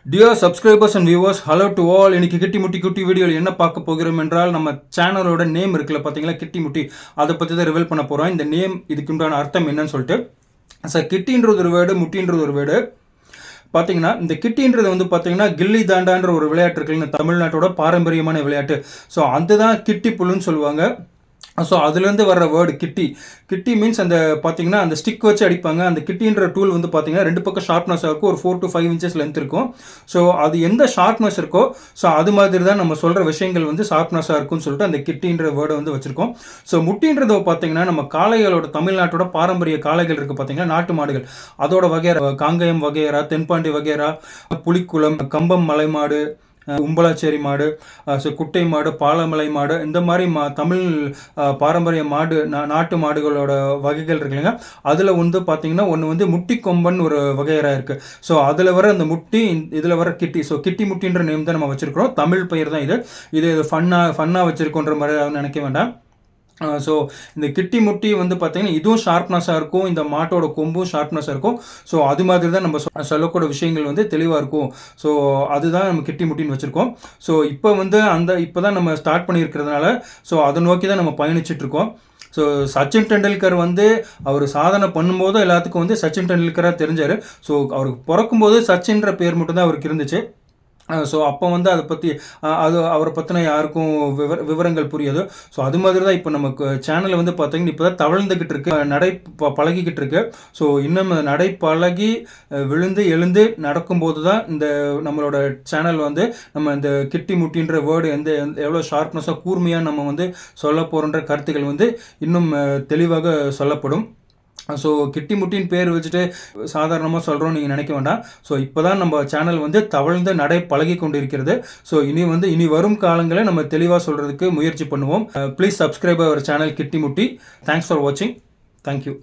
Dear subscribers and viewers, hello to all. இன்னைக்கு கிட்டி முட்டி குட்டி வீடியோவில் என்ன பார்க்க போகிறோம் என்றால் நம்ம சேனலோட நேம் இருக்குல்ல பார்த்தீங்களா, கிட்டி முட்டி, அதை பற்றி தான் ரிவீல் பண்ண போகிறோம். இந்த நேம் இதுக்கு உண்டான அர்த்தம் என்னன்னு சொல்லிட்டு. சார், கிட்டின்றது ஒரு வேர்டு, முட்டின்றது ஒரு வேர்டு. பார்த்தீங்கன்னா இந்த கிட்டின்றது வந்து பார்த்தீங்கன்னா கில்லி தாண்டான்ற ஒரு விளையாட்டு இருக்குல்ல, தமிழ்நாட்டோட பாரம்பரியமான விளையாட்டு. ஸோ அதுதான் கிட்டி புல்லுன்னு சொல்லுவாங்க. ஸோ அதுலேருந்து வர்ற வேர்டு கிட்டி. கிட்டி மீன்ஸ் அந்த பார்த்தீங்கன்னா அந்த ஸ்டிக் வச்சு அடிப்பாங்க. அந்த கிட்டின்ற டூல் வந்து பார்த்தீங்கன்னா ரெண்டு பக்கம் ஷார்ப்னஸ் இருக்கும், ஒரு 4 to 5 inches லென்த் இருக்கும். ஸோ அது எந்த ஷார்ப்னஸ் இருக்கோ ஸோ அது மாதிரி தான் நம்ம சொல்கிற விஷயங்கள் வந்து ஷார்ப்னஸாக இருக்கும்னு சொல்லிட்டு அந்த கிட்டின்ற வேர்டை வந்து வச்சுருக்கோம். ஸோ முட்டின்றதை பார்த்தீங்கன்னா நம்ம காளைகளோட, தமிழ்நாட்டோட பாரம்பரிய காளைகள் இருக்குது பார்த்தீங்கன்னா, நாட்டு மாடுகள், அதோட வகையரா காங்கயம் வகையரா, தென்பாண்டி வகையரா, புலிக்குளம், கம்பம் மலை மாடு, உம்பலாச்சேரி மாடு, ஸோ குட்டை மாடு, பாலமலை மாடு, இந்த மாதிரி தமிழ் பாரம்பரிய மாடு, நாட்டு மாடுகளோட வகைகள் இருக்குல்லைங்க. அதில் வந்து பார்த்தீங்கன்னா ஒன்று வந்து முட்டி கொம்பன் ஒரு வகையராக இருக்குது. ஸோ அதில் வர அந்த முட்டி, இதில் வர கிட்டி. ஸோ கிட்டி முட்டின்ற நேம் தான் நம்ம வச்சுருக்கிறோம். தமிழ் பெயர் தான் இது. இது ஃபன்னாக வச்சுருக்கோன்ற மாதிரி நினைக்க வேண்டாம். ஸோ இந்த கிட்டி முட்டி வந்து பார்த்தீங்கன்னா இதுவும் ஷார்ப்னஸாக இருக்கும், இந்த மாட்டோட கொம்பும் ஷார்ப்னஸாக இருக்கும். ஸோ அது மாதிரி தான் நம்ம சொல்லக்கூடிய விஷயங்கள் வந்து தெளிவாக இருக்கும். ஸோ அதுதான் நம்ம கிட்டி முட்டின்னு வச்சுருக்கோம். ஸோ இப்போ தான் நம்ம ஸ்டார்ட் பண்ணியிருக்கிறதுனால ஸோ அதை நோக்கி தான் நம்ம பயணிச்சிட்ருக்கோம். ஸோ சச்சின் டெண்டுல்கர் வந்து அவர் சாதனை பண்ணும்போது எல்லாத்துக்கும் வந்து சச்சின் டெண்டுல்கராக தெரிஞ்சார். ஸோ அவருக்கு பிறக்கும்போது சச்சின்ற பேர் மட்டும்தான் அவருக்கு இருந்துச்சு. ஸோ அப்போ வந்து அதை பற்றி அவரை பற்றின யாருக்கும் விவரங்கள் புரியாது. ஸோ அது மாதிரி தான் இப்போ நமக்கு சேனலில் வந்து பார்த்தீங்கன்னா இப்போ தான் தவழ்ந்துக்கிட்டு இருக்கு, நடை பழகிக்கிட்டு இருக்கு. ஸோ இன்னும் நடை பழகி விழுந்து எழுந்து நடக்கும்போது தான் இந்த நம்மளோட சேனல் வந்து நம்ம இந்த கிட்டி முட்டின்ற வேர்டு எவ்வளோ ஷார்ப்னஸாக கூர்மையாக நம்ம வந்து சொல்ல போகிறோன்ற கருத்துக்கள் வந்து இன்னும் தெளிவாக சொல்லப்படும். ஸோ கிட்டி முட்டின் பேர் வச்சுட்டு சாதாரணமாக சொல்கிறோம் நீங்கள் நினைக்க வேண்டாம். ஸோ இப்போ தான் நம்ம சேனல் வந்து தவழ்ந்து நடை பழகி கொண்டு இருக்கிறது. ஸோ இனி வரும் காலங்களில் நம்ம தெளிவாக சொல்கிறதுக்கு முயற்சி பண்ணுவோம். ப்ளீஸ் சப்ஸ்கிரைப் அவர் சேனல் கிட்டி முட்டி. தேங்க்ஸ் ஃபார் வாட்சிங். தேங்க்யூ.